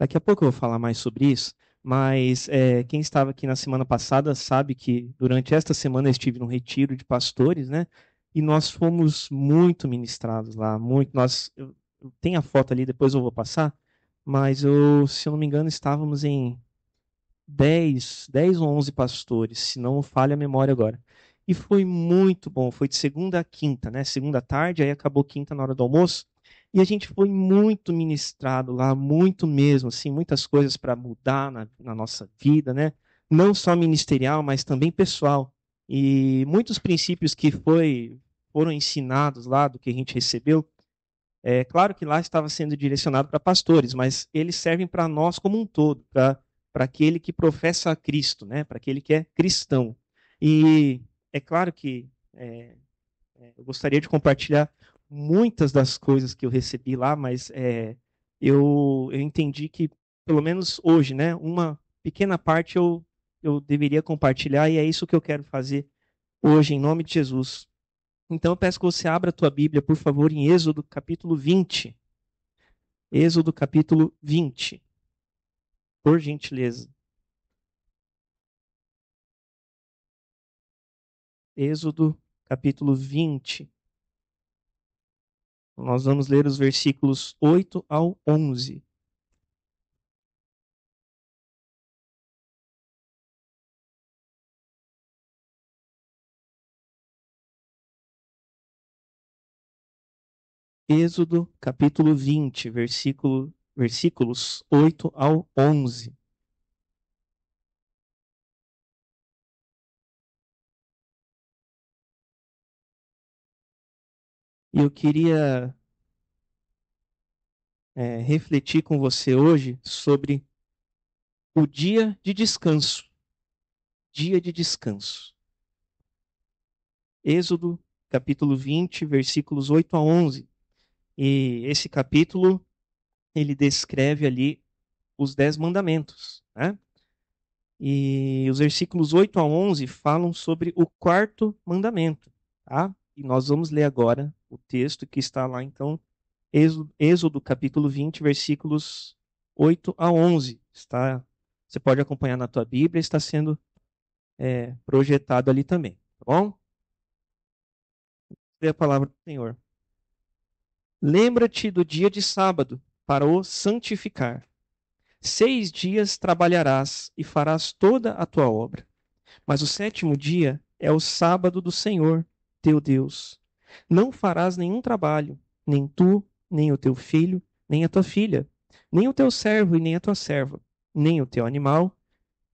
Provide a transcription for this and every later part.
Daqui a pouco eu vou falar mais sobre isso, mas quem estava aqui na semana passada sabe que durante esta semana eu estive num retiro de pastores, né? E nós fomos muito ministrados lá, muito. Eu tenho a foto ali, depois eu vou passar, mas se eu não me engano, estávamos em 10 ou 11 pastores, se não falha a memória agora. E foi muito bom, foi de segunda a quinta, né? Segunda à tarde, aí acabou quinta na hora do almoço. E a gente foi muito ministrado lá, muito mesmo, assim, muitas coisas para mudar na nossa vida, né? Não só ministerial, mas também pessoal. E muitos princípios que foram ensinados lá, do que a gente recebeu. É claro que lá estava sendo direcionado para pastores, mas eles servem para nós como um todo, para aquele que professa a Cristo, né? Para aquele que é cristão. E é claro que eu gostaria de compartilhar muitas das coisas que eu recebi lá, mas eu entendi que, pelo menos hoje, né, uma pequena parte eu deveria compartilhar, e é isso que eu quero fazer hoje, em nome de Jesus. Então eu peço que você abra a tua Bíblia, por favor, em Êxodo capítulo 20. Êxodo capítulo 20, por gentileza. Êxodo capítulo 20. Nós vamos ler os versículos 8 ao 11. Êxodo capítulo 20, versículos 8 ao 11. E eu queria refletir com você hoje sobre o dia de descanso. Dia de descanso. Êxodo capítulo 20, versículos 8 a 11. E esse capítulo, ele descreve ali os 10 mandamentos, né? E os versículos 8 a 11 falam sobre o quarto mandamento, tá? E nós vamos ler agora o texto que está lá, então, Êxodo capítulo 20, versículos 8 a 11. Você pode acompanhar na tua Bíblia, está sendo projetado ali também, tá bom? Lê a palavra do Senhor. Lembra-te do dia de sábado para o santificar. 6 dias trabalharás e farás toda a tua obra. Mas o sétimo dia é o sábado do Senhor, teu Deus. Não farás nenhum trabalho, nem tu, nem o teu filho, nem a tua filha, nem o teu servo e nem a tua serva, nem o teu animal,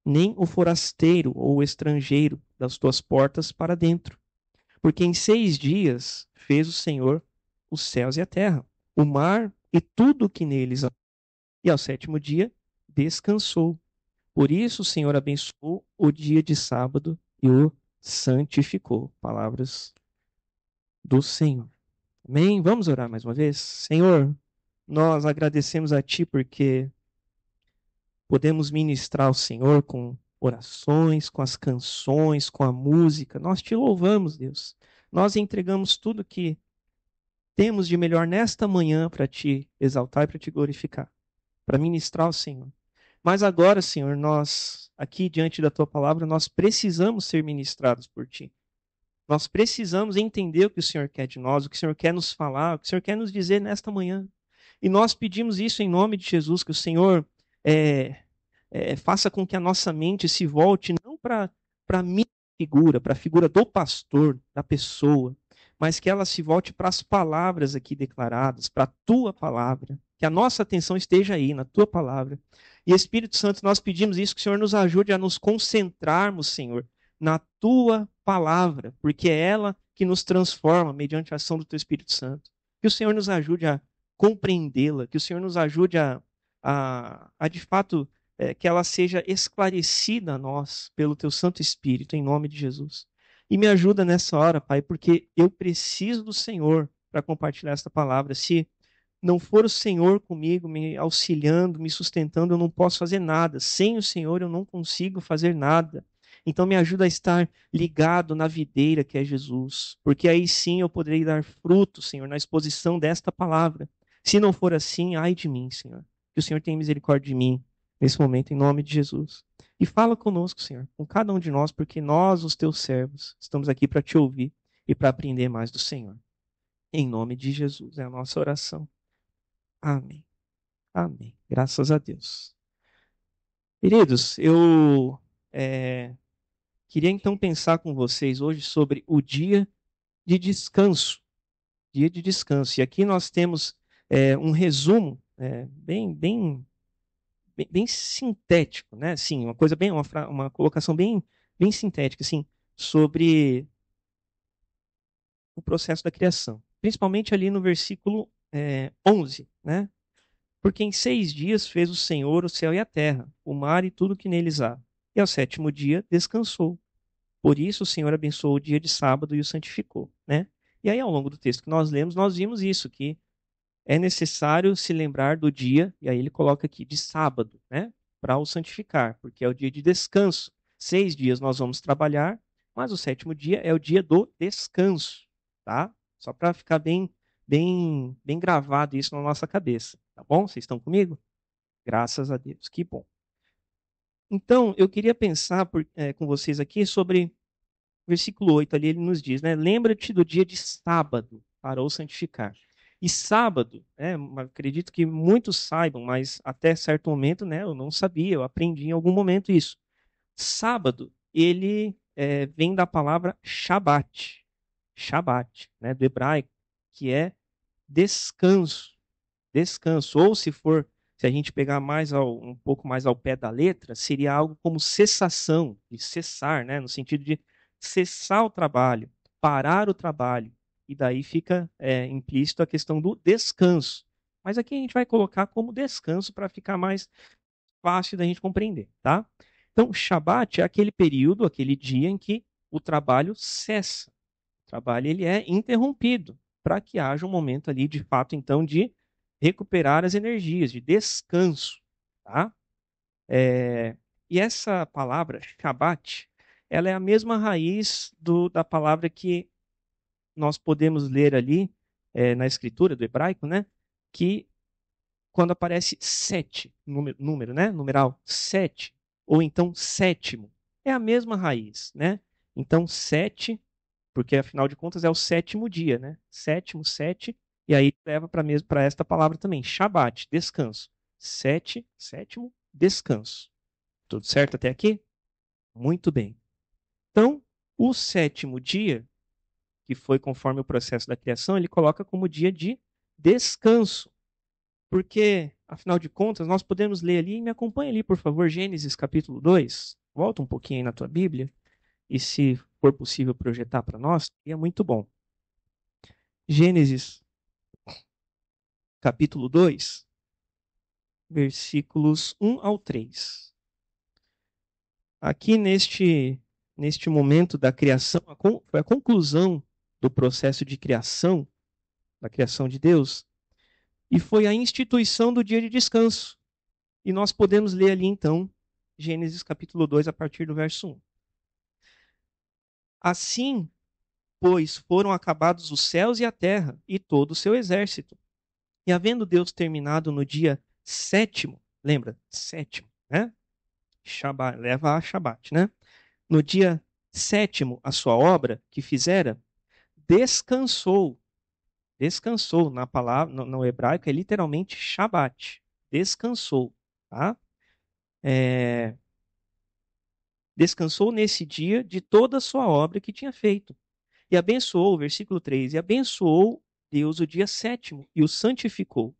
nem o forasteiro ou o estrangeiro das tuas portas para dentro. Porque em 6 dias fez o Senhor os céus e a terra, o mar e tudo o que neles há. E ao sétimo dia descansou. Por isso o Senhor abençoou o dia de sábado e o santificou. Palavras do Senhor. Amém? Vamos orar mais uma vez? Senhor, nós agradecemos a Ti porque podemos ministrar ao Senhor com orações, com as canções, com a música. Nós Te louvamos, Deus. Nós entregamos tudo que temos de melhor nesta manhã para Te exaltar e para Te glorificar, para ministrar ao Senhor. Mas agora, Senhor, nós, aqui diante da Tua palavra, nós precisamos ser ministrados por Ti. Nós precisamos entender o que o Senhor quer de nós, o que o Senhor quer nos falar, o que o Senhor quer nos dizer nesta manhã. E nós pedimos isso em nome de Jesus, que o Senhor é, faça com que a nossa mente se volte não para a minha figura, para a figura do pastor, da pessoa, mas que ela se volte para as palavras aqui declaradas, para a tua palavra. Que a nossa atenção esteja aí, na tua palavra. E Espírito Santo, nós pedimos isso, que o Senhor nos ajude a nos concentrarmos, Senhor, na tua palavra, porque é ela que nos transforma mediante a ação do teu Espírito Santo. Que o Senhor nos ajude a compreendê-la, que o Senhor nos ajude a de fato, que ela seja esclarecida a nós pelo teu Santo Espírito, em nome de Jesus. E me ajuda nessa hora, Pai, porque eu preciso do Senhor para compartilhar esta palavra. Se não for o Senhor comigo, me auxiliando, me sustentando, eu não posso fazer nada. Sem o Senhor, eu não consigo fazer nada. Então, me ajuda a estar ligado na videira que é Jesus, porque aí sim eu poderei dar fruto, Senhor, na exposição desta palavra. Se não for assim, ai de mim, Senhor. Que que o Senhor tenha misericórdia de mim nesse momento, em nome de Jesus. E fala conosco, Senhor, com cada um de nós, porque nós, os teus servos, estamos aqui para te ouvir e para aprender mais do Senhor. Em nome de Jesus, é a nossa oração. Amém. Amém. Graças a Deus. Queridos, eu queria então pensar com vocês hoje sobre o dia de descanso. Dia de descanso. E aqui nós temos um resumo bem sintético, né? Assim, uma coisa bem, uma colocação bem sintética, assim, sobre o processo da criação. Principalmente ali no versículo 11, né? Porque em 6 dias fez o Senhor o céu e a terra, o mar e tudo que neles há. E ao 7º dia descansou. Por isso o Senhor abençoou o dia de sábado e o santificou, né? E aí ao longo do texto que nós lemos, nós vimos isso, que é necessário se lembrar do dia, e aí ele coloca aqui, de sábado, né? Para o santificar, porque é o dia de descanso. 6 dias nós vamos trabalhar, mas o 7º dia é o dia do descanso, tá? Só para ficar bem gravado isso na nossa cabeça, tá bom? Vocês estão comigo? Graças a Deus, que bom. Então, eu queria pensar com vocês aqui sobre versículo 8 ali, ele nos diz, né? Lembra-te do dia de sábado para o santificar. E sábado, acredito que muitos saibam, mas até certo momento, né, eu não sabia, eu aprendi em algum momento isso. Sábado, ele vem da palavra Shabat. Shabat, né, do hebraico, que é descanso. Descanso. Ou se a gente pegar um pouco mais ao pé da letra, seria algo como cessação, de cessar, né, no sentido de cessar o trabalho, parar o trabalho. E daí fica implícito a questão do descanso. Mas aqui a gente vai colocar como descanso para ficar mais fácil da gente compreender, tá? Então, Shabat é aquele período, aquele dia em que o trabalho cessa. O trabalho ele é interrompido para que haja um momento ali, de fato, então, de recuperar as energias, de descanso, tá? E essa palavra, Shabat, ela é a mesma raiz da palavra que nós podemos ler ali na escritura do hebraico, né? Que quando aparece 7, número, né? Numeral 7, ou então sétimo, é a mesma raiz, né? Então, 7, porque afinal de contas é o 7º dia, né? Sétimo, 7, e aí leva para esta palavra também, Shabat, descanso. 7, 7º, descanso. Tudo certo até aqui? Muito bem. Então, o 7º dia, que foi conforme o processo da criação, ele coloca como dia de descanso. Porque, afinal de contas, nós podemos ler ali, me acompanha ali, por favor, Gênesis capítulo 2. Volta um pouquinho aí na tua Bíblia, e se for possível projetar para nós, é muito bom. Gênesis capítulo 2, versículos 1 ao 3. Aqui neste momento da criação, foi a conclusão do processo de criação, da criação de Deus, e foi a instituição do dia de descanso. E nós podemos ler ali então, Gênesis capítulo 2, a partir do verso 1. Assim, pois, foram acabados os céus e a terra, e todo o seu exército. E havendo Deus terminado no dia 7º, lembra? 7º, né? Shabat, leva a Shabat, né? No dia 7º, a sua obra que fizera, descansou. Descansou, na palavra, no hebraico, é literalmente Shabat. Descansou, tá? Descansou nesse dia de toda a sua obra que tinha feito. E abençoou, versículo 3, e abençoou Deus o dia 7º e o santificou,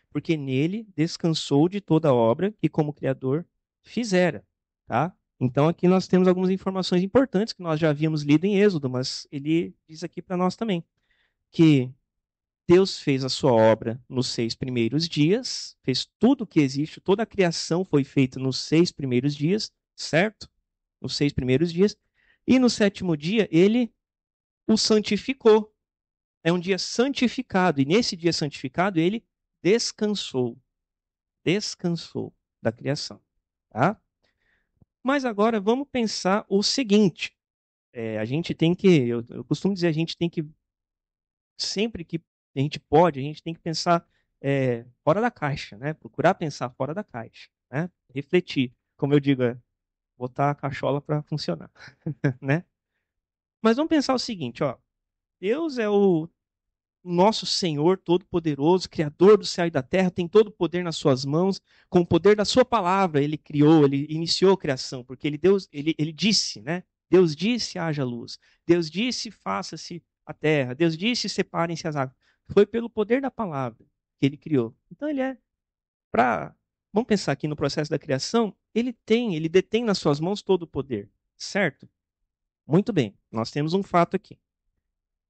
porque nele descansou de toda a obra que como Criador fizera, tá? Então aqui nós temos algumas informações importantes que nós já havíamos lido em Êxodo, mas ele diz aqui para nós também, que Deus fez a sua obra nos 6 primeiros dias, fez tudo o que existe, toda a criação foi feita nos 6 primeiros dias, certo? Nos 6 primeiros dias. E no 7º dia, ele o santificou. É um dia santificado. E nesse dia santificado, ele descansou. Descansou da criação. Tá? Mas agora vamos pensar o seguinte. A gente tem que, eu costumo dizer, a gente tem que, sempre que a gente pode, a gente tem que pensar fora da caixa, né? Procurar pensar fora da caixa, né? Refletir, como eu digo, botar a cachola para funcionar, né? Mas vamos pensar o seguinte, ó. Deus é o nosso Senhor Todo-Poderoso, Criador do céu e da terra, tem todo o poder nas suas mãos, com o poder da sua palavra, ele criou, ele iniciou a criação, porque ele disse, né? Deus disse, haja luz. Deus disse, faça-se a terra. Deus disse, separem-se as águas. Foi pelo poder da palavra que ele criou. Então para vamos pensar aqui no processo da criação, ele detém nas suas mãos todo o poder, certo? Muito bem. Nós temos um fato aqui.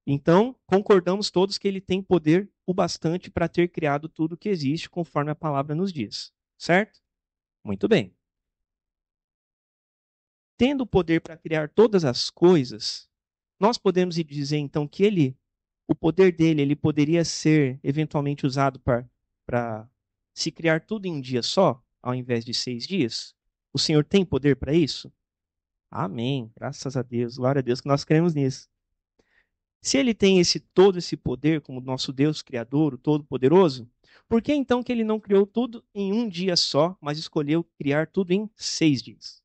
Então, concordamos todos que ele tem poder o bastante para ter criado tudo que existe, conforme a palavra nos diz. Certo? Muito bem. Tendo o poder para criar todas as coisas, nós podemos dizer então que o poder dele, ele poderia ser eventualmente usado para se criar tudo em um dia só, ao invés de 6 dias? O Senhor tem poder para isso? Amém. Graças a Deus. Glória a Deus que nós cremos nisso. Se ele tem todo esse poder como nosso Deus Criador, o Todo-Poderoso, por que então que ele não criou tudo em um dia só, mas escolheu criar tudo em 6 dias?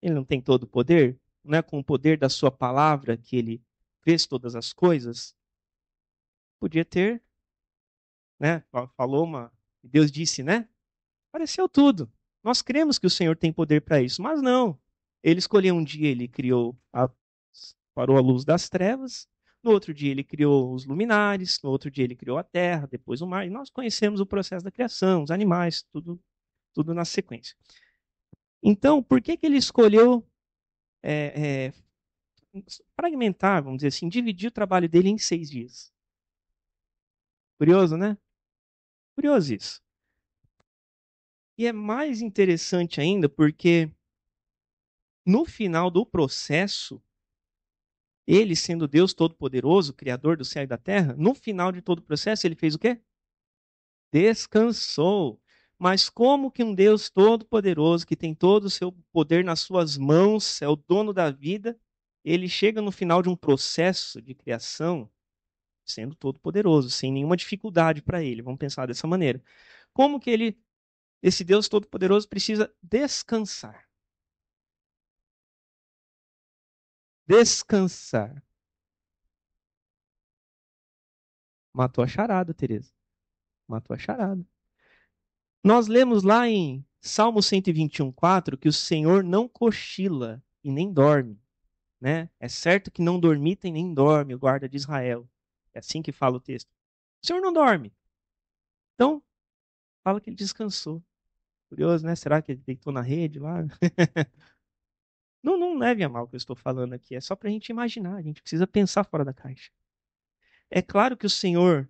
Ele não tem todo o poder? Não é com o poder da sua palavra que ele fez todas as coisas? Podia ter, né? Falou Deus disse, né? Apareceu tudo. Nós cremos que o Senhor tem poder para isso, mas não. Ele escolheu um dia, ele parou a luz das trevas. No outro dia ele criou os luminares, no outro dia ele criou a terra, depois o mar. E nós conhecemos o processo da criação, os animais, tudo na sequência. Então, por que ele escolheu é, fragmentar, vamos dizer assim, dividir o trabalho dele em 6 dias? Curioso, né? Curioso isso. E é mais interessante ainda porque no final do processo, ele sendo Deus Todo-Poderoso, Criador do céu e da terra, no final de todo o processo, ele fez o quê? Descansou. Mas como que um Deus Todo-Poderoso, que tem todo o seu poder nas suas mãos, é o dono da vida, ele chega no final de um processo de criação, sendo Todo-Poderoso, sem nenhuma dificuldade para ele? Vamos pensar dessa maneira. Como que esse Deus Todo-Poderoso precisa descansar? Descansar. Matou a charada, Tereza. Matou a charada. Nós lemos lá em Salmo 121:4 que o Senhor não cochila e nem dorme, né? É certo que não dormita e nem dorme o guarda de Israel. É assim que fala o texto. O Senhor não dorme. Então, fala que ele descansou. Curioso, né? Será que ele deitou na rede lá? Não leve a mal o que eu estou falando aqui. É só para a gente imaginar. A gente precisa pensar fora da caixa. É claro que o Senhor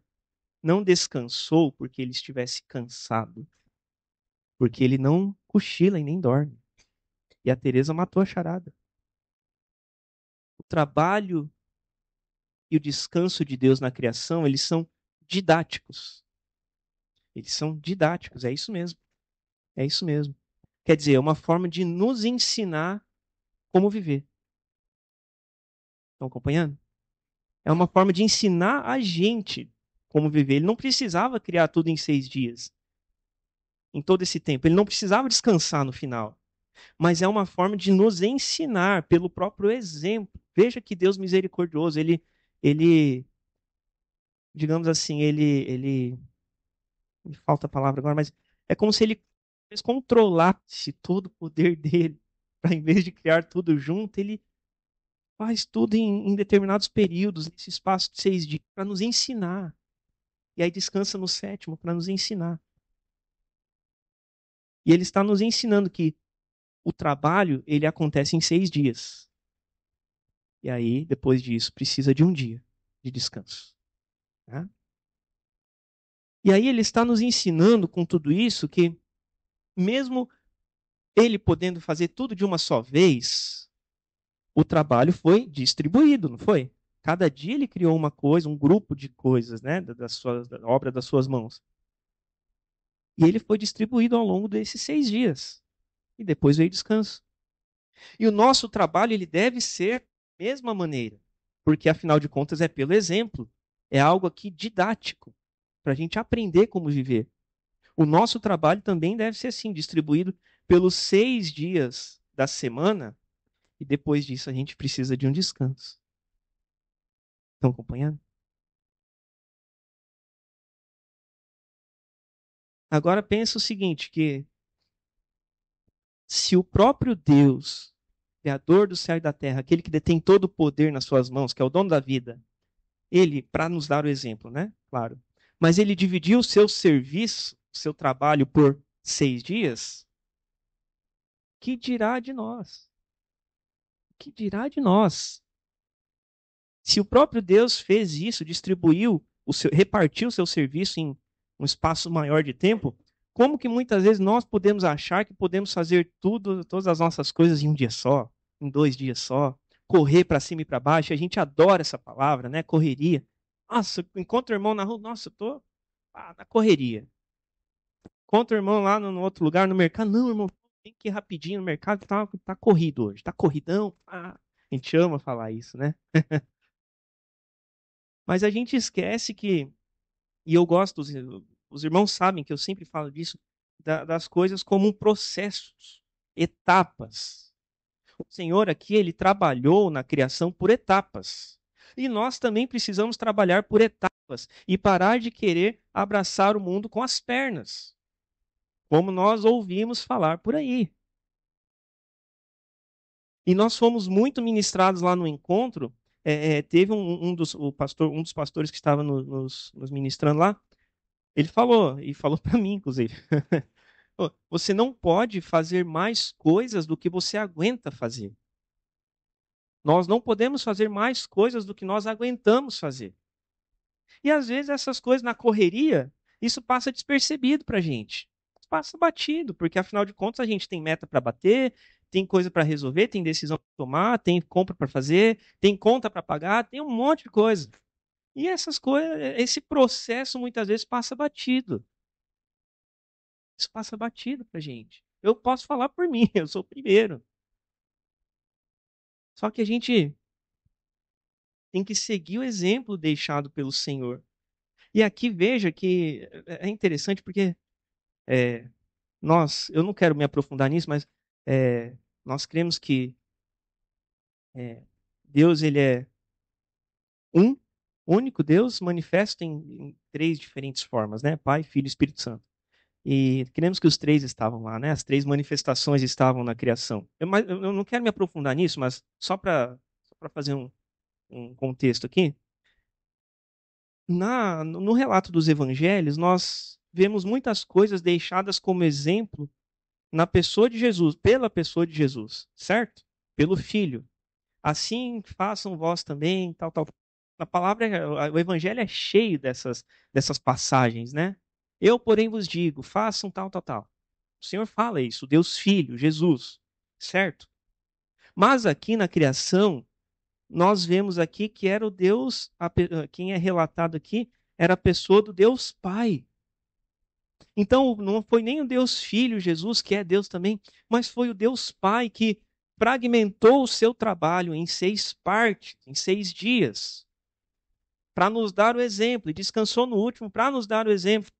não descansou porque ele estivesse cansado. Porque ele não cochila e nem dorme. E a Teresa matou a charada. O trabalho e o descanso de Deus na criação, eles são didáticos. Eles são didáticos, é isso mesmo. É isso mesmo. Quer dizer, é uma forma de nos ensinar como viver. Estão acompanhando? É uma forma de ensinar a gente como viver. Ele não precisava criar tudo em 6 dias, em todo esse tempo. Ele não precisava descansar no final. Mas é uma forma de nos ensinar pelo próprio exemplo. Veja que Deus misericordioso, ele digamos assim, me falta a palavra agora, mas é como se ele controlasse todo o poder dele, para em vez de criar tudo junto, ele faz tudo em determinados períodos, nesse espaço de 6 dias, para nos ensinar. E aí descansa no sétimo para nos ensinar. E ele está nos ensinando que o trabalho ele acontece em 6 dias. E aí, depois disso, precisa de um dia de descanso. Tá? E aí ele está nos ensinando com tudo isso que, mesmo ele podendo fazer tudo de uma só vez, o trabalho foi distribuído, não foi? Cada dia ele criou uma coisa, um grupo de coisas, né, da obra das suas mãos. E ele foi distribuído ao longo desses 6 dias. E depois veio descanso. E o nosso trabalho ele deve ser da mesma maneira, porque afinal de contas é pelo exemplo É algo aqui didático, para a gente aprender como viver. O nosso trabalho também deve ser assim, distribuído pelos 6 dias da semana, e depois disso a gente precisa de um descanso. Estão acompanhando? Agora pensa o seguinte, que se o próprio Deus, Criador do céu e da terra, aquele que detém todo o poder nas suas mãos, que é o dono da vida, ele, para nos dar o exemplo, né? Claro. Mas ele dividiu o seu serviço, o seu trabalho por 6 dias, que dirá de nós? Que dirá de nós? Se o próprio Deus fez isso, distribuiu, repartiu o seu serviço em um espaço maior de tempo, como que muitas vezes nós podemos achar que podemos fazer tudo, todas as nossas coisas em um dia só, em 2 dias só, correr para cima e para baixo? A gente adora essa palavra, né? Correria. Nossa, encontro o irmão na rua, nossa, eu tô na correria. Encontro o irmão lá no outro lugar, no mercado, não, irmão, tem que ir rapidinho no mercado, tá corrido hoje, tá corridão. A gente ama falar isso, né? Mas a gente esquece que, e eu gosto, os irmãos sabem que eu sempre falo disso, das coisas como processos, etapas. O Senhor aqui, ele trabalhou na criação por etapas. E nós também precisamos trabalhar por etapas e parar de querer abraçar o mundo com as pernas, como nós ouvimos falar por aí. E nós fomos muito ministrados lá no encontro. Teve um dos pastores que estava nos ministrando lá. Ele falou, e falou para mim, inclusive. Você não pode fazer mais coisas do que você aguenta fazer. Nós não podemos fazer mais coisas do que nós aguentamos fazer. E às vezes essas coisas na correria, isso passa despercebido para a gente. Passa batido, porque afinal de contas a gente tem meta para bater, tem coisa para resolver, tem decisão para tomar, tem compra para fazer, tem conta para pagar, tem um monte de coisa. E essas coisas, esse processo muitas vezes passa batido. Isso passa batido pra gente. Eu posso falar por mim, eu sou o primeiro. Só que a gente tem que seguir o exemplo deixado pelo Senhor. E aqui veja que é interessante porque é, eu não quero me aprofundar nisso, mas nós cremos que é, Deus ele é um, único Deus, manifesto em três diferentes formas, né? Pai, Filho e Espírito Santo. E cremos que os três estavam lá, né? As três manifestações estavam na criação. Eu não quero me aprofundar nisso, mas só para fazer um contexto aqui. No relato dos evangelhos, nós vemos muitas coisas deixadas como exemplo na pessoa de Jesus, pela pessoa de Jesus, certo? Pelo Filho. Assim façam vós também, tal, tal. A palavra, o evangelho é cheio dessas passagens, né? Eu, porém, vos digo, façam tal, tal, tal. O Senhor fala isso, Deus Filho, Jesus, certo? Mas aqui na criação, nós vemos aqui que era o Deus, quem é relatado aqui, era a pessoa do Deus Pai. Então, não foi nem o Deus Filho, Jesus, que é Deus também, mas foi o Deus Pai que fragmentou o seu trabalho em 6 partes, em 6 dias, para nos dar o exemplo, e descansou no último para nos dar o exemplo.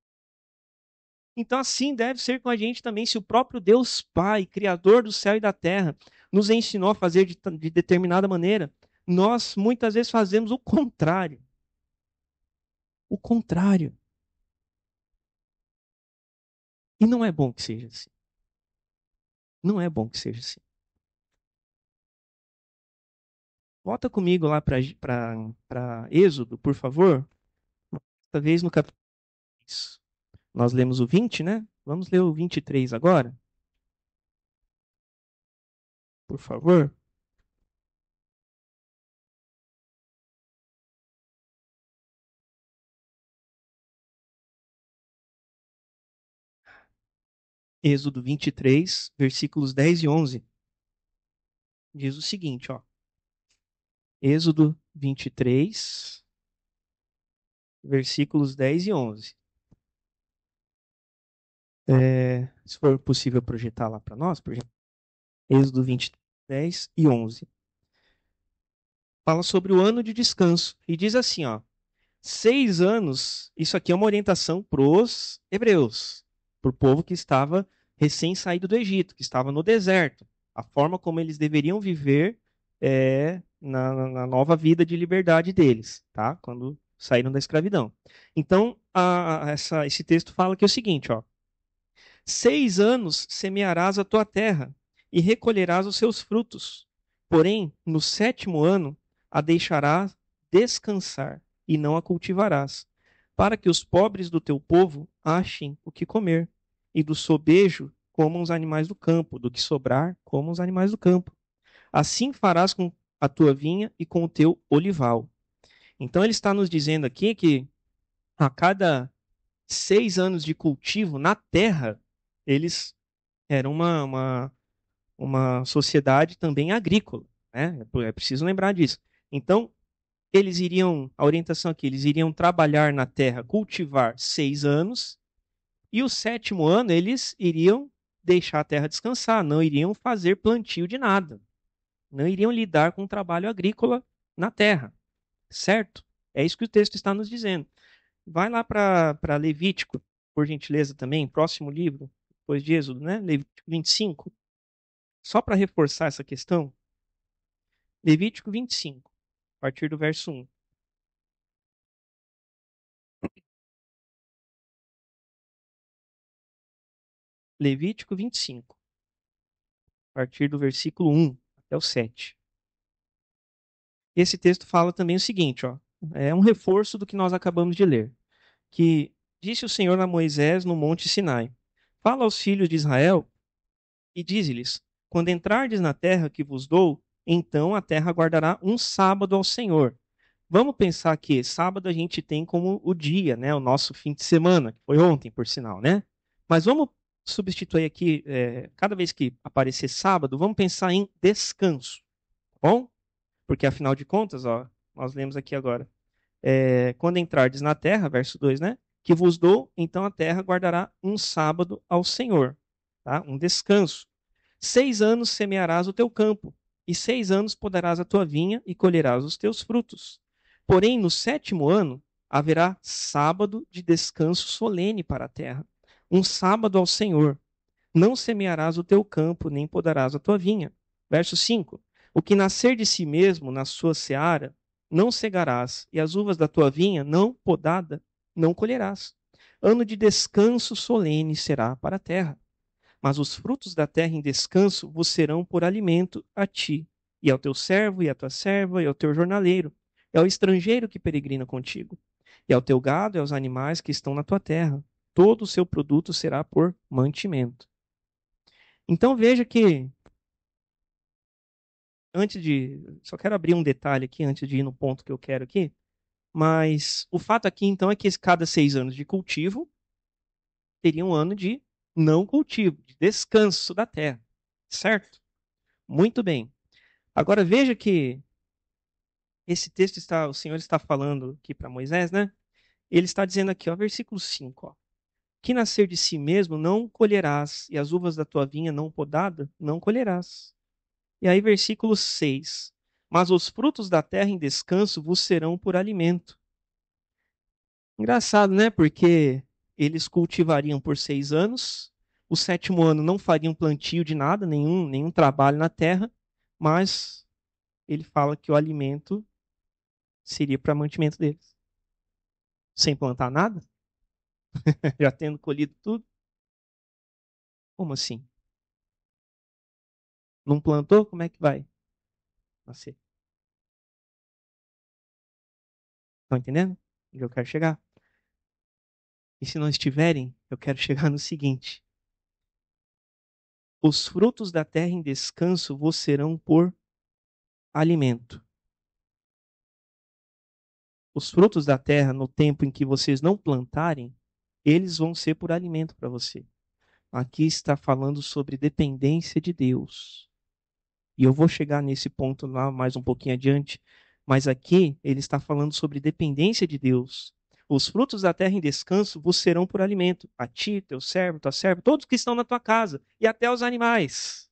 Então, assim deve ser com a gente também, se o próprio Deus Pai, Criador do céu e da terra, nos ensinou a fazer de determinada maneira, nós muitas vezes fazemos o contrário. O contrário. E não é bom que seja assim. Não é bom que seja assim. Volta comigo lá para Êxodo, por favor. Desta vez no capítulo 3. Nós lemos o 20, né? Vamos ler o 23 agora, por favor. Êxodo 23, versículos 10 e 11. Diz o seguinte, ó. Êxodo 23, versículos 10 e 11. Se for possível projetar lá para nós, por exemplo. Êxodo 23, 10 e 11. Fala sobre o ano de descanso. E diz assim, ó. 6 anos, isso aqui é uma orientação para os hebreus, para o povo que estava recém-saído do Egito, que estava no deserto. A forma como eles deveriam viver na nova vida de liberdade deles, tá? Quando saíram da escravidão. Então, esse texto fala que é o seguinte, ó. 6 anos semearás a tua terra e recolherás os seus frutos. Porém, no sétimo ano a deixarás descansar e não a cultivarás, para que os pobres do teu povo achem o que comer, e do sobejo comam os animais do campo, do que sobrar comam os animais do campo. Assim farás com a tua vinha e com o teu olival. Então ele está nos dizendo aqui que a cada 6 anos de cultivo na terra, eles eram uma sociedade também agrícola, né? É preciso lembrar disso. Então, a orientação aqui, eles iriam trabalhar na terra, cultivar 6 anos, e o sétimo ano eles iriam deixar a terra descansar, não iriam fazer plantio de nada, não iriam lidar com o trabalho agrícola na terra, certo? É isso que o texto está nos dizendo. Vai lá para Levítico, por gentileza também, próximo livro, depois de Êxodo, né? Levítico 25. Só para reforçar essa questão, Levítico 25, a partir do verso 1. Levítico 25, a partir do versículo 1 até o 7. Esse texto fala também o seguinte, ó, é um reforço do que nós acabamos de ler, que disse o Senhor a Moisés no monte Sinai: Fala aos filhos de Israel e dize-lhes: Quando entrardes na terra que vos dou, então a terra guardará um sábado ao Senhor. Vamos pensar que sábado a gente tem como o dia, né? O nosso fim de semana, que foi ontem, por sinal, né? Mas vamos substituir aqui, cada vez que aparecer sábado, vamos pensar em descanso, tá bom? Porque afinal de contas, ó, nós lemos aqui agora, quando entrardes na terra, verso 2, né? Que vos dou, então a terra guardará um sábado ao Senhor, tá? Um descanso. 6 anos semearás o teu campo, e 6 anos podarás a tua vinha e colherás os teus frutos. Porém, no sétimo ano haverá sábado de descanso solene para a terra, um sábado ao Senhor. Não semearás o teu campo, nem podarás a tua vinha. Verso 5. O que nascer de si mesmo na sua seara, não cegarás, e as uvas da tua vinha, não podada, não colherás. Ano de descanso solene será para a terra. Mas os frutos da terra em descanso vos serão por alimento a ti, e ao teu servo, e à tua serva, e ao teu jornaleiro, e ao estrangeiro que peregrina contigo, e ao teu gado, e aos animais que estão na tua terra. Todo o seu produto será por mantimento. Então veja que, só quero abrir um detalhe aqui, antes de ir no ponto que eu quero aqui, mas o fato aqui então é que cada 6 anos de cultivo teria um ano de não cultivo, de descanso da terra, certo? Muito bem. Agora veja que o Senhor está falando aqui para Moisés, né? Ele está dizendo aqui, ó, versículo 5, ó, que nascer de si mesmo não colherás, e as uvas da tua vinha não podada não colherás. E aí, versículo 6, mas os frutos da terra em descanso vos serão por alimento. Engraçado, né? Porque eles cultivariam por 6 anos, o sétimo ano não fariam plantio de nada, nenhum trabalho na terra, mas ele fala que o alimento seria para mantimento deles. Sem plantar nada? Já tendo colhido tudo? Como assim? Não plantou? Como é que vai nascer? Estão entendendo onde eu quero chegar? E se não estiverem, eu quero chegar no seguinte: os frutos da terra em descanso vos serão por alimento. Os frutos da terra, no tempo em que vocês não plantarem, eles vão ser por alimento para você. Aqui está falando sobre dependência de Deus. E eu vou chegar nesse ponto lá mais um pouquinho adiante, mas aqui ele está falando sobre dependência de Deus. Os frutos da terra em descanso vos serão por alimento, a ti, teu servo, tua serva, todos que estão na tua casa, e até os animais.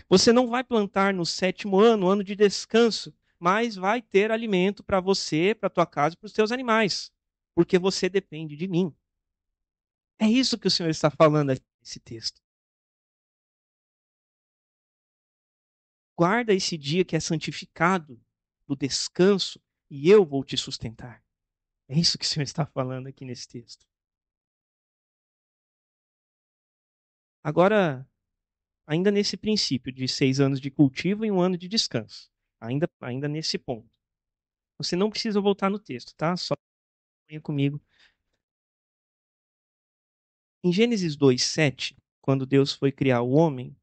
Você não vai plantar no sétimo ano, ano de descanso, mas vai ter alimento para você, para tua casa e para os teus animais, porque você depende de mim. É isso que o Senhor está falando aqui nesse texto. Guarda esse dia que é santificado do descanso e eu vou te sustentar. É isso que o Senhor está falando aqui nesse texto. Agora, ainda nesse princípio de 6 anos de cultivo e 1 ano de descanso, ainda nesse ponto. Você não precisa voltar no texto, tá? Só venha comigo. Em Gênesis 2:7, quando Deus foi criar o homem,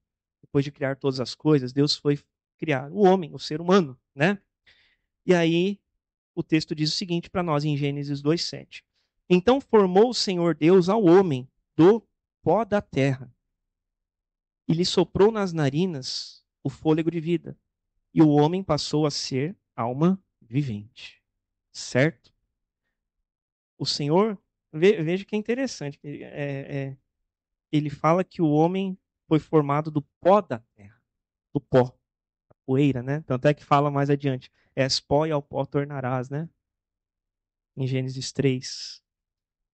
depois de criar todas as coisas, Deus foi criar o homem, o ser humano, né? E aí o texto diz o seguinte para nós em Gênesis 2:7. Então formou o Senhor Deus ao homem do pó da terra e lhe soprou nas narinas o fôlego de vida, e o homem passou a ser alma vivente. Certo? O Senhor, veja que é interessante, ele fala que o homem foi formado do pó da terra, do pó, da poeira, né? Tanto é que fala mais adiante, és pó e ao pó tornarás, né? Em Gênesis 3.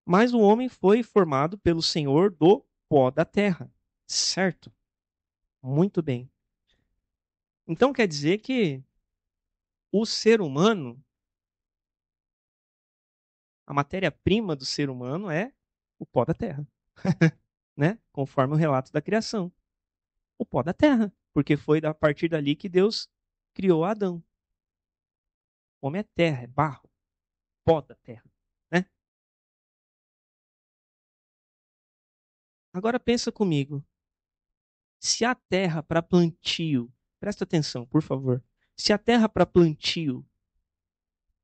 Mas o homem foi formado pelo Senhor do pó da terra, certo? Muito bem. Então quer dizer que o ser humano, a matéria-prima do ser humano é o pó da terra, né? Conforme o relato da criação. O pó da terra, porque foi a partir dali que Deus criou Adão. O homem é terra, é barro, pó da terra, né? Agora pensa comigo. Se a terra para plantio, presta atenção, por favor. Se a terra para plantio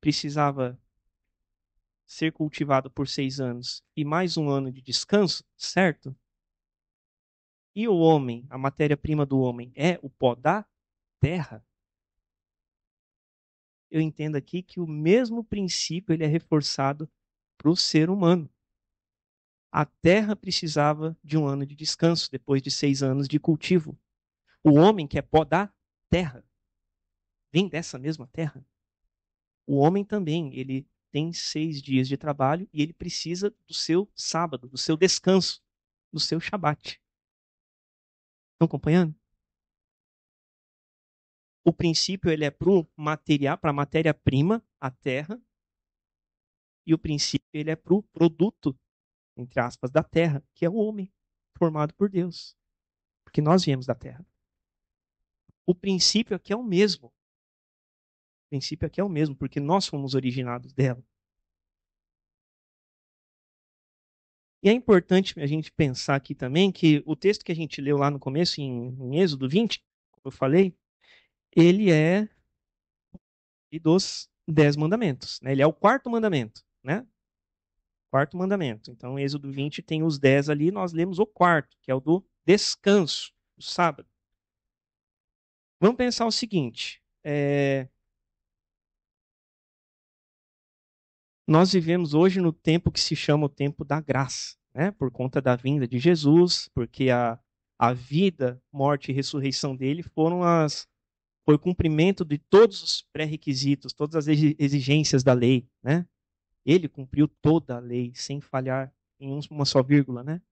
precisava ser cultivada por 6 anos e mais 1 ano de descanso, certo? E o homem, a matéria-prima do homem é o pó da terra, eu entendo aqui que o mesmo princípio ele é reforçado para o ser humano. A terra precisava de 1 ano de descanso depois de 6 anos de cultivo. O homem, que é pó da terra, vem dessa mesma terra. O homem também, ele tem 6 dias de trabalho e ele precisa do seu sábado, do seu descanso, do seu shabat. Estão acompanhando? O princípio ele é para material, para a matéria-prima, a terra, e o princípio ele é para o produto, entre aspas, da terra, que é o homem, formado por Deus. Porque nós viemos da terra. O princípio aqui é o mesmo. O princípio aqui é o mesmo, porque nós fomos originados dela. E é importante a gente pensar aqui também que o texto que a gente leu lá no começo, em Êxodo 20, como eu falei, ele é dos 10 mandamentos. Né? Ele é o quarto mandamento. Né? Quarto mandamento. Então, Êxodo 20 tem os 10 ali, nós lemos o quarto, que é o do descanso, do sábado. Vamos pensar o seguinte: nós vivemos hoje no tempo que se chama o tempo da graça, né? Por conta da vinda de Jesus, porque a vida, morte e ressurreição dele foi o cumprimento de todos os pré-requisitos, todas as exigências da lei, né? Ele cumpriu toda a lei, sem falhar em uma só vírgula, né?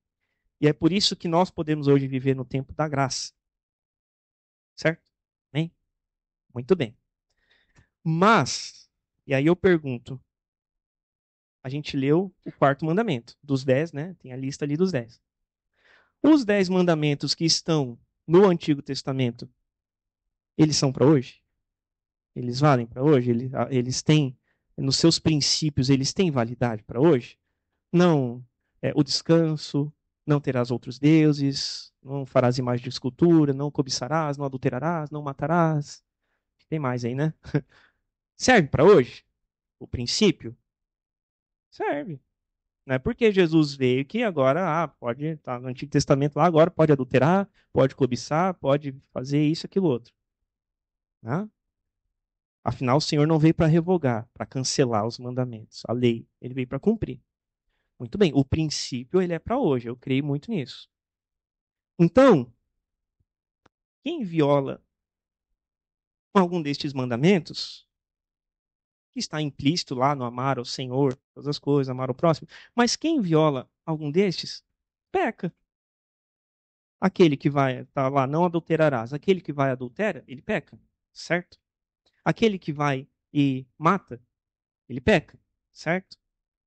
E é por isso que nós podemos hoje viver no tempo da graça. Certo? Bem? Muito bem. Mas, e aí eu pergunto, a gente leu o quarto mandamento, dos 10, né? Tem a lista ali dos 10. Os 10 mandamentos que estão no Antigo Testamento, eles são para hoje? Eles valem para hoje? Eles têm, nos seus princípios, eles têm validade para hoje? Não, o descanso, não terás outros deuses, não farás imagem de escultura, não cobiçarás, não adulterarás, não matarás. Tem mais aí, né? Serve para hoje? O princípio? Serve. Não é porque Jesus veio que agora, pode estar no Antigo Testamento lá, agora pode adulterar, pode cobiçar, pode fazer isso, aquilo, outro. Né? Afinal, o Senhor não veio para revogar, para cancelar os mandamentos, a lei. Ele veio para cumprir. Muito bem, o princípio ele é para hoje, eu creio muito nisso. Então, quem viola algum destes mandamentos, que está implícito lá no amar ao Senhor, todas as coisas, amar o próximo, mas quem viola algum destes, peca. Aquele que vai, tá lá, não adulterarás, aquele que vai e adultera, ele peca, certo? Aquele que vai e mata, ele peca, certo?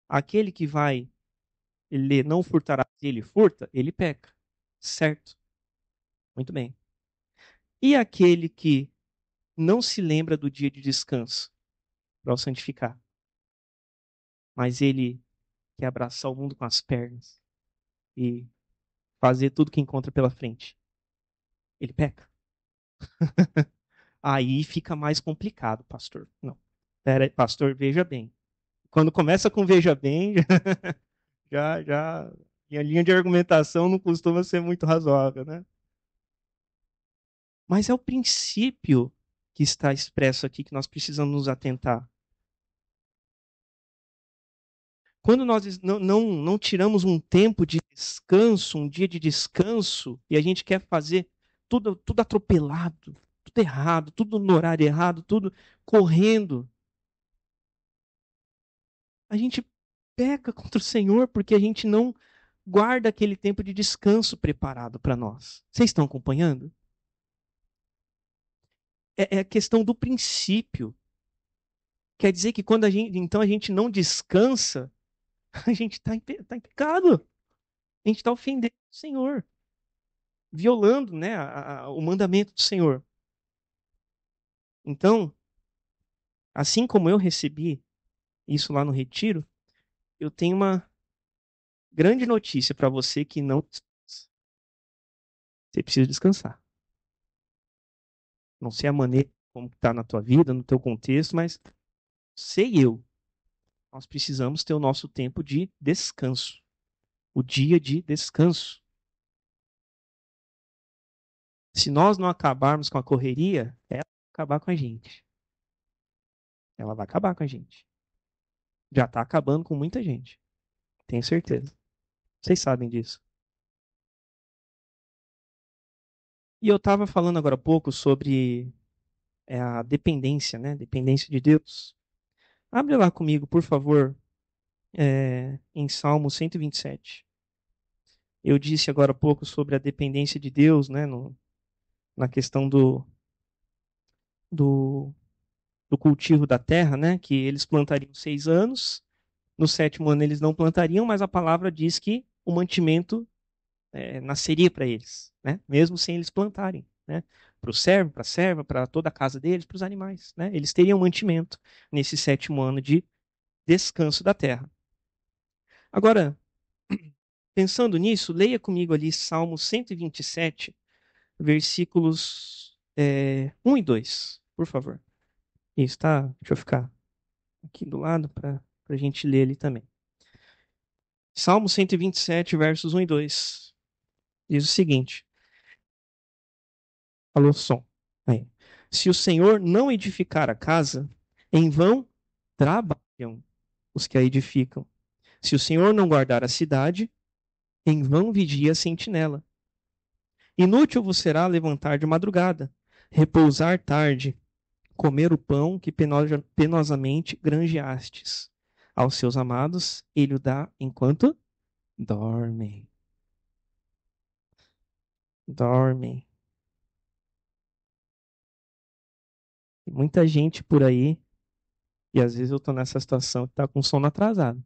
Aquele que vai e lê não furtarás e ele furta, ele peca, certo? Muito bem. E aquele que não se lembra do dia de descanso para o santificar, mas ele quer abraçar o mundo com as pernas e fazer tudo que encontra pela frente, ele peca. Aí fica mais complicado, pastor. Não. Pera aí, pastor, veja bem. Quando começa com veja bem, já minha linha de argumentação não costuma ser muito razoável, né? Mas é o princípio que está expresso aqui que nós precisamos nos atentar. Quando nós não tiramos um tempo de descanso, um dia de descanso, e a gente quer fazer tudo atropelado, tudo errado, tudo no horário errado, tudo correndo, a gente peca contra o Senhor porque a gente não guarda aquele tempo de descanso preparado para nós. Vocês estão acompanhando? É a questão do princípio. Quer dizer que quando a gente não descansa, a gente está em pecado. A gente está ofendendo o Senhor, violando, né, o mandamento do Senhor. Então, assim como eu recebi isso lá no retiro, eu tenho uma grande notícia para você que não descansa. Você precisa descansar. Não sei a maneira como está na tua vida, no teu contexto, mas sei eu. Nós precisamos ter o nosso tempo de descanso. O dia de descanso. Se nós não acabarmos com a correria, ela vai acabar com a gente. Ela vai acabar com a gente. Já está acabando com muita gente. Tenho certeza. Vocês sabem disso. E eu estava falando agora há pouco sobre a dependência, né? Dependência de Deus. Abre lá comigo, por favor, em Salmo 127. Eu disse agora há pouco sobre a dependência de Deus, né? Na questão do, do cultivo da terra, né? Que eles plantariam 6 anos, no sétimo ano eles não plantariam, mas a palavra diz que o mantimento nasceria para eles, né? Mesmo sem eles plantarem, né? Para o servo, para a serva, para toda a casa deles, para os animais, né? Eles teriam mantimento nesse sétimo ano de descanso da terra. Agora, pensando nisso, leia comigo ali Salmo 127, versículos 1 e 2, por favor. Isso, tá? Deixa eu ficar aqui do lado para a gente ler ali também. Salmo 127, versos 1 e 2. Diz o seguinte. Alô, som. Aí. Se o Senhor não edificar a casa, em vão trabalham os que a edificam. Se o Senhor não guardar a cidade, em vão vigia a sentinela. Inútil vos será levantar de madrugada, repousar tarde, comer o pão que penosamente granjeastes. Aos seus amados ele o dá enquanto dormem. Dormem. Tem muita gente por aí, e às vezes eu estou nessa situação que está com sono atrasado.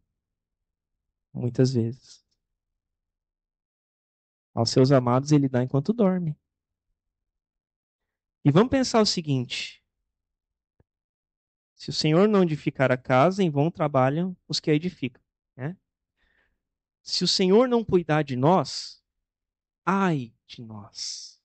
Muitas vezes. Aos seus amados ele dá enquanto dorme. E vamos pensar o seguinte: se o Senhor não edificar a casa, em vão trabalham os que a edificam, né? Se o Senhor não cuidar de nós, ai de nós.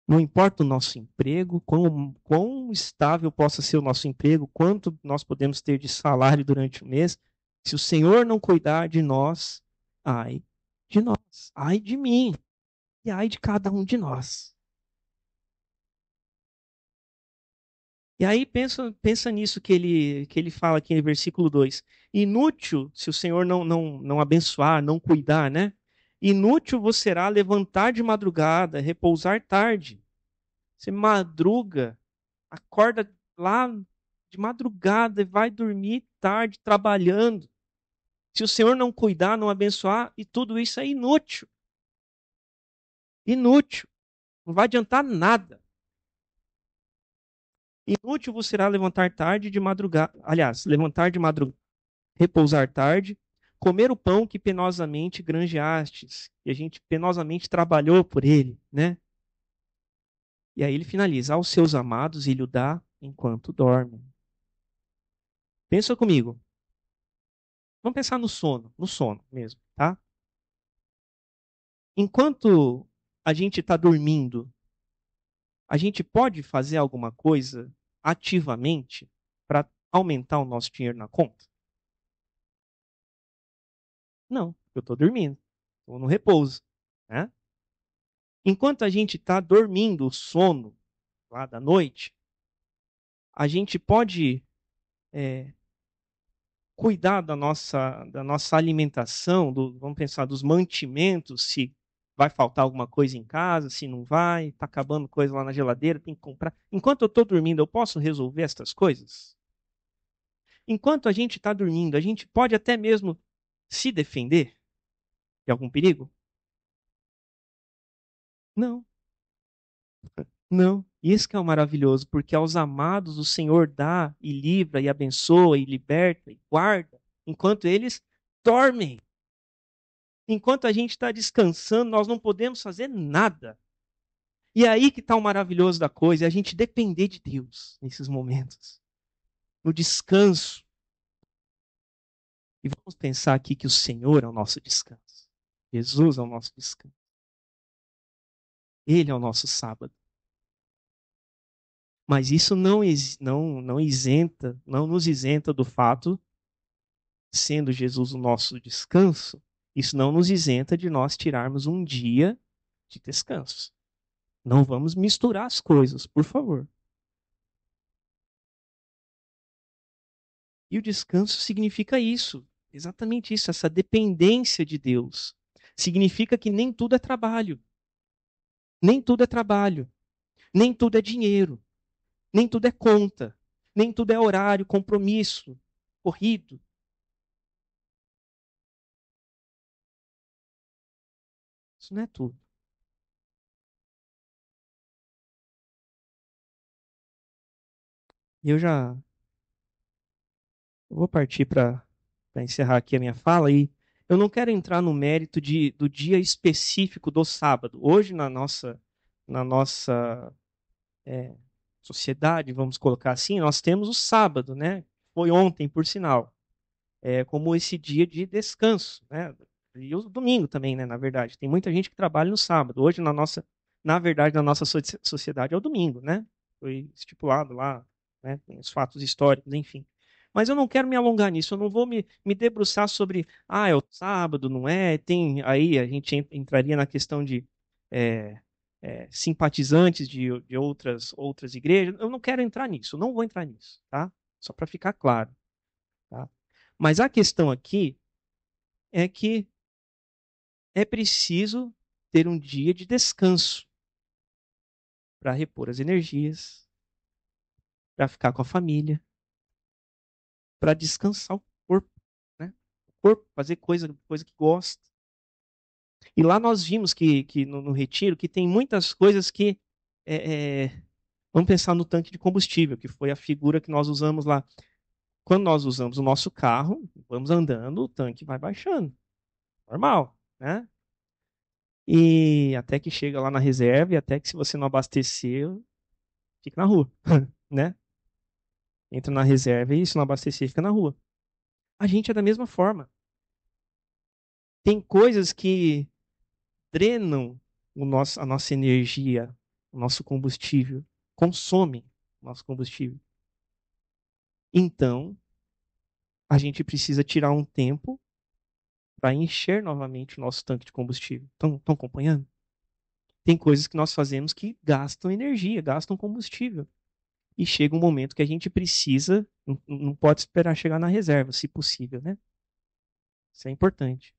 Não importa o nosso emprego, quão estável possa ser o nosso emprego, quanto nós podemos ter de salário durante o mês, se o Senhor não cuidar de nós, ai de nós, ai de mim, e ai de cada um de nós. E aí pensa nisso que ele fala aqui no versículo 2. Inútil, se o Senhor não abençoar, não cuidar, né? Inútil vos será levantar de madrugada, repousar tarde. Você madruga, acorda lá de madrugada e vai dormir tarde trabalhando. Se o Senhor não cuidar, não abençoar, e tudo isso é inútil. Inútil. Não vai adiantar nada. Inútil você será levantar tarde de madrugada. Aliás, levantar de madrugada, repousar tarde, comer o pão que penosamente granjeastes, e a gente penosamente trabalhou por ele, né? E aí ele finaliza: aos seus amados ele o dá enquanto dorme. Pensa comigo. Vamos pensar no sono mesmo, tá? Enquanto a gente está dormindo, a gente pode fazer alguma coisa ativamente para aumentar o nosso dinheiro na conta? Não, eu estou dormindo, estou no repouso, né? Enquanto a gente está dormindo o sono lá da noite, a gente pode é, cuidar da nossa alimentação, vamos pensar dos mantimentos, se vai faltar alguma coisa em casa, se não vai, está acabando coisa lá na geladeira, tem que comprar. Enquanto eu estou dormindo, eu posso resolver estas coisas? Enquanto a gente está dormindo, a gente pode até mesmo se defender de algum perigo? Não, não. Isso que é o maravilhoso, porque aos amados o Senhor dá e livra e abençoa e liberta e guarda, enquanto eles dormem. Enquanto a gente está descansando, nós não podemos fazer nada. E é aí que está o maravilhoso da coisa, é a gente depender de Deus nesses momentos. No descanso. E vamos pensar aqui que o Senhor é o nosso descanso. Jesus é o nosso descanso. Ele é o nosso sábado. Mas isso não isenta, não nos isenta do fato, sendo Jesus o nosso descanso, isso não nos isenta de nós tirarmos um dia de descanso. Não vamos misturar as coisas, por favor. E o descanso significa isso, exatamente isso, essa dependência de Deus. Significa que nem tudo é trabalho. Nem tudo é trabalho. Nem tudo é dinheiro. Nem tudo é conta. Nem tudo é horário, compromisso, corrido. Isso não é tudo. E eu vou partir para encerrar aqui a minha fala e eu não quero entrar no mérito do dia específico do sábado. Hoje, na nossa é, sociedade, vamos colocar assim, nós temos o sábado, né? Foi ontem, por sinal, como esse dia de descanso, né? E o domingo também, né? Na verdade, tem muita gente que trabalha no sábado. Hoje, na verdade, na nossa sociedade é o domingo, né? Foi estipulado lá, né? Tem os fatos históricos, enfim. Mas eu não quero me alongar nisso, eu não vou me debruçar sobre, é o sábado, não é? Tem aí, a gente entraria na questão de é, simpatizantes de outras igrejas. Eu não quero entrar nisso, eu não vou entrar nisso, tá? Só para ficar claro, tá? Mas a questão aqui é que é preciso ter um dia de descanso para repor as energias, para ficar com a família, para descansar o corpo, né? O corpo, fazer coisa que gosta. E lá nós vimos que no retiro que tem muitas coisas que vamos pensar no tanque de combustível, que foi a figura que nós usamos lá. Quando nós usamos o nosso carro, vamos andando, o tanque vai baixando. Normal, né? E até que chega lá na reserva, e até que se você não abastecer, fica na rua, né? Entra na reserva e se não abastecer, fica na rua. A gente é da mesma forma. Tem coisas que drenam a nossa energia, o nosso combustível, consomem o nosso combustível. Então, a gente precisa tirar um tempo para encher novamente o nosso tanque de combustível. Estão acompanhando? Tem coisas que nós fazemos que gastam energia, gastam combustível. E chega um momento que a gente precisa, não pode esperar chegar na reserva, se possível, né? Isso é importante.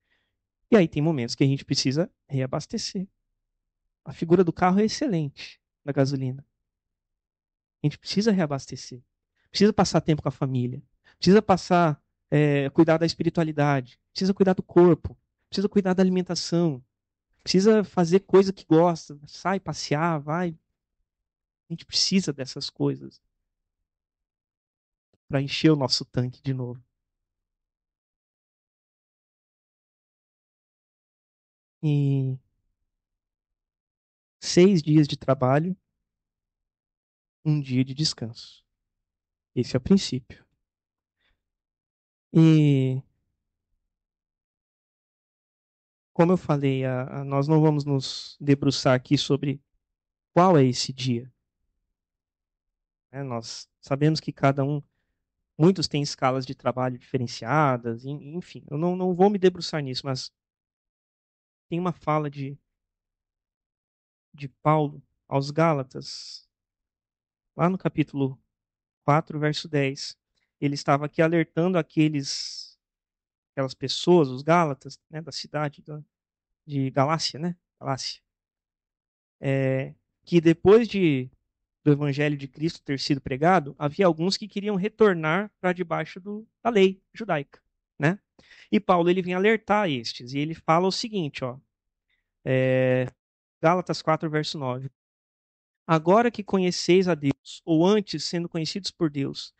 E aí tem momentos que a gente precisa reabastecer. A figura do carro é excelente, da gasolina. A gente precisa reabastecer. Precisa passar tempo com a família. Precisa cuidar da espiritualidade. Precisa cuidar do corpo. Precisa cuidar da alimentação. Precisa fazer coisa que gosta. Sai passear, vai. A gente precisa dessas coisas para encher o nosso tanque de novo. E 6 dias de trabalho, um dia de descanso. Esse é o princípio. E, como eu falei, nós não vamos nos debruçar aqui sobre qual é esse dia. Nós sabemos que muitos têm escalas de trabalho diferenciadas, enfim, eu não vou me debruçar nisso, mas tem uma fala de Paulo aos Gálatas, lá no capítulo 4, verso 10. Ele estava aqui alertando aquelas pessoas, os Gálatas, né, da cidade de Galácia, né? Galácia. Que depois do evangelho de Cristo ter sido pregado, havia alguns que queriam retornar para debaixo da lei judaica, né? E Paulo ele vem alertar estes, e ele fala o seguinte, ó, Gálatas 4, verso 9. Agora que conheceis a Deus, ou antes sendo conhecidos por Deus,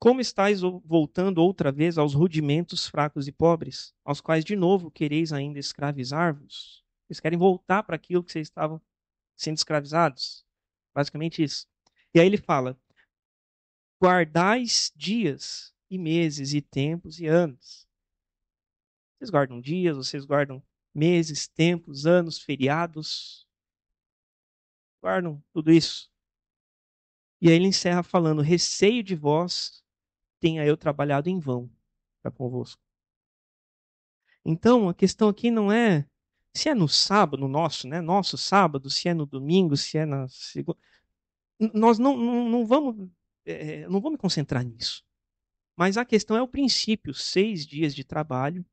como estáis voltando outra vez aos rudimentos fracos e pobres, aos quais de novo quereis ainda escravizar-vos? Vocês querem voltar para aquilo que vocês estavam sendo escravizados? Basicamente isso. E aí ele fala: guardais dias e meses e tempos e anos. Vocês guardam dias, vocês guardam meses, tempos, anos, feriados, guardam tudo isso. E aí ele encerra falando: receio de vós tenha eu trabalhado em vão para convosco. Então, a questão aqui não é se é no sábado, no nosso, né? Nosso sábado, se é no domingo, se é na segunda. Nós não vamos, não vou me concentrar nisso. Mas a questão é o princípio: 6 dias de trabalho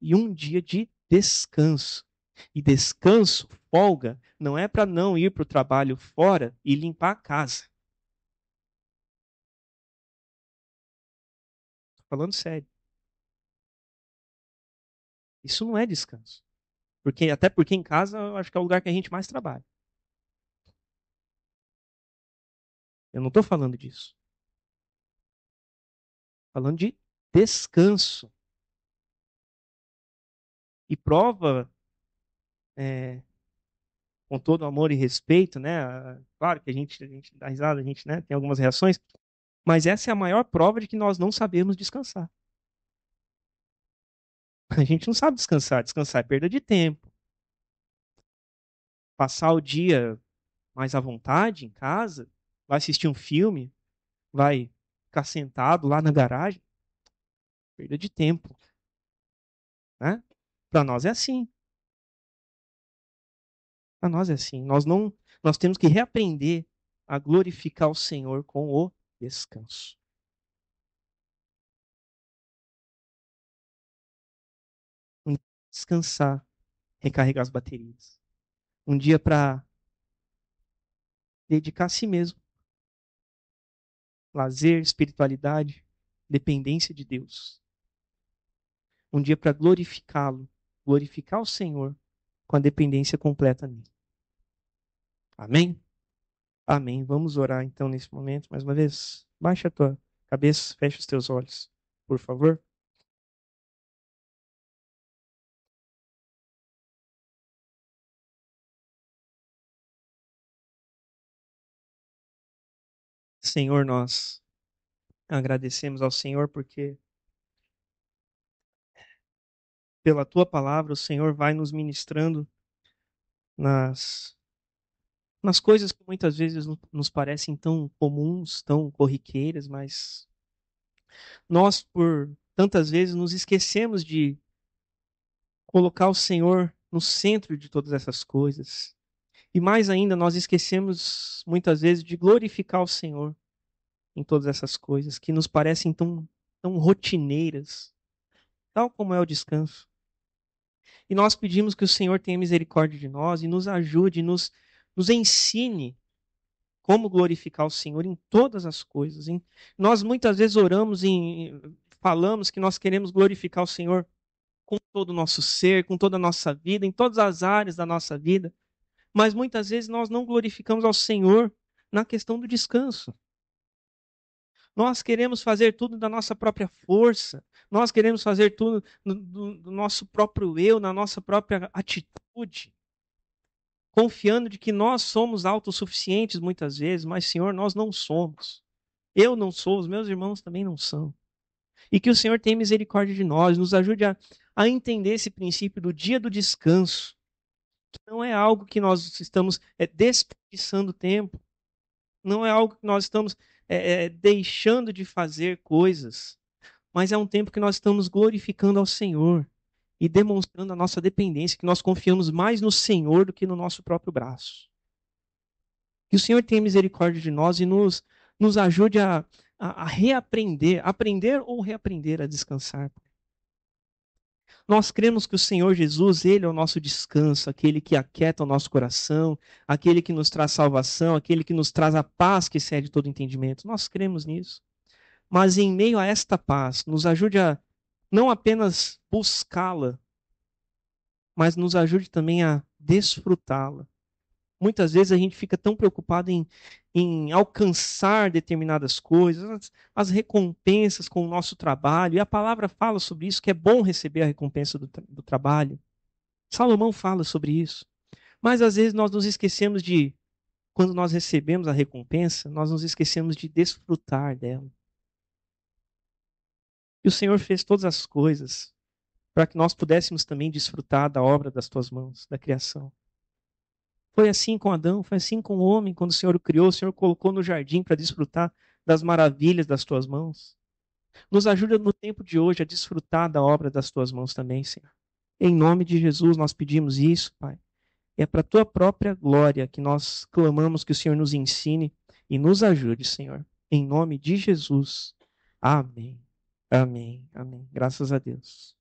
e um dia de descanso. E descanso, folga, não é para não ir para o trabalho fora e limpar a casa. Tô falando sério. Isso não é descanso. Até porque em casa eu acho que é o lugar que a gente mais trabalha. Eu não estou falando disso. Falando de descanso. E prova, é, com todo amor e respeito, né? Claro que a gente dá risada, a gente, né, tem algumas reações, mas essa é a maior prova de que nós não sabemos descansar. A gente não sabe descansar. Descansar é perda de tempo. Passar o dia mais à vontade em casa, vai assistir um filme, vai ficar sentado lá na garagem, perda de tempo, né? Para nós é assim. Para nós é assim. Nós temos que reaprender a glorificar o Senhor com o descanso. Um descansar, recarregar as baterias. Um dia para dedicar a si mesmo. Lazer, espiritualidade, dependência de Deus. Um dia para glorificá-lo, glorificar o Senhor com a dependência completa nele. Amém? Amém. Vamos orar então nesse momento, mais uma vez. Baixa a tua cabeça, fecha os teus olhos, por favor. Senhor, nós agradecemos ao Senhor porque pela tua palavra o Senhor vai nos ministrando nas nas coisas que muitas vezes nos parecem tão comuns, tão corriqueiras, mas nós por tantas vezes nos esquecemos de colocar o Senhor no centro de todas essas coisas. E mais ainda, nós esquecemos muitas vezes de glorificar o Senhor em todas essas coisas que nos parecem tão rotineiras, tal como é o descanso. E nós pedimos que o Senhor tenha misericórdia de nós e nos ajude, nos ensine como glorificar o Senhor em todas as coisas. Hein? Nós muitas vezes falamos que nós queremos glorificar o Senhor com todo o nosso ser, com toda a nossa vida, em todas as áreas da nossa vida, mas muitas vezes nós não glorificamos ao Senhor na questão do descanso. Nós queremos fazer tudo da nossa própria força, nós queremos fazer tudo do nosso próprio eu, na nossa própria atitude, confiando de que nós somos autossuficientes muitas vezes, mas, Senhor, nós não somos. Eu não sou, os meus irmãos também não são. E que o Senhor tenha misericórdia de nós, nos ajude a entender esse princípio do dia do descanso, que não é algo que nós estamos desperdiçando tempo, não é algo que nós estamos deixando de fazer coisas, mas é um tempo que nós estamos glorificando ao Senhor e demonstrando a nossa dependência, que nós confiamos mais no Senhor do que no nosso próprio braço. Que o Senhor tenha misericórdia de nós e nos ajude a reaprender, aprender ou reaprender a descansar. Nós cremos que o Senhor Jesus, Ele é o nosso descanso, aquele que aquieta o nosso coração, aquele que nos traz salvação, aquele que nos traz a paz que excede todo entendimento. Nós cremos nisso. Mas em meio a esta paz, nos ajude a não apenas buscá-la, mas nos ajude também a desfrutá-la. Muitas vezes a gente fica tão preocupado em alcançar determinadas coisas, as recompensas com o nosso trabalho, e a palavra fala sobre isso, que é bom receber a recompensa do trabalho. Salomão fala sobre isso. Mas às vezes nós nos esquecemos quando nós recebemos a recompensa, nós nos esquecemos de desfrutar dela. E o Senhor fez todas as coisas para que nós pudéssemos também desfrutar da obra das tuas mãos, da criação. Foi assim com Adão, foi assim com o homem, quando o Senhor o criou, o Senhor o colocou no jardim para desfrutar das maravilhas das tuas mãos. Nos ajuda no tempo de hoje a desfrutar da obra das tuas mãos também, Senhor. Em nome de Jesus nós pedimos isso, Pai. E é para a tua própria glória que nós clamamos que o Senhor nos ensine e nos ajude, Senhor. Em nome de Jesus. Amém. Amém. Amém. Graças a Deus.